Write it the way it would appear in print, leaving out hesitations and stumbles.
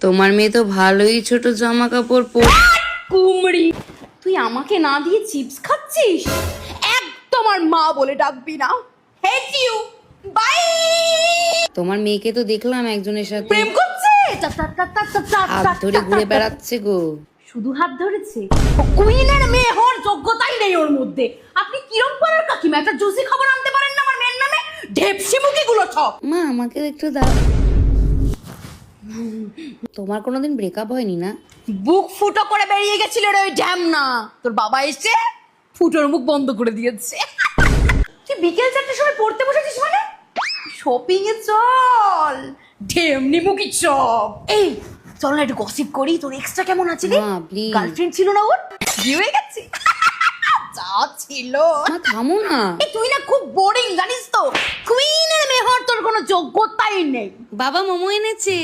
তোমার মেয়ে তো ভালোই ছোট জামা কাপড় কুমড়ি, তুই আমাকে না দিয়ে চিপস খাচ্ছিস? একদম আর মা বলে ডাকবি না। Hate you, bye. তোমার মেয়েকে তো দেখলাম একজনের সাথে প্রেম করছে, হাত ধরে ঘুরে বেড়াচ্ছে গো। শুধু হাত ধরেছে? কুইনের মেয়ে হওয়ার যোগ্যতাই নেই ওর মধ্যে। আপনি কিরম পাড়ার কাকিমা, একটা জুসি খবর আনতে পারেন না আমার মেয়ের নামে? ঢেপসি মুখি গুলো সব। মা আমাকে একটু দাও। তোমার কোনোদিন ব্রেকআপ হয়নি না? বুক ফুটো করে বেরিয়ে গেছিল রে ওই ঢ্যামনা। তোর বাবা এসে ফুটোর মুখ বন্ধ করে দিয়েছে। তুই বিকেল 4টার সময় পড়তে বসেছিস মানে? শপিং এ চল, ঢেমনি মুখি চপ। এই চল না একটু গসিপ করি। তোর এক্সট্রা কেমন আছে রে? মা প্লিজ। গার্লফ্রেন্ড ছিল না ওর? বিয়ে হয়ে গেছে? যা ছিল। মা থামো না। এই তুই না খুব বোরিং জানিস তো। কুইনের মেয়ে হওয়ার তোর কোনো যোগ্যতাই নেই। বাবা মোমো এনেছে।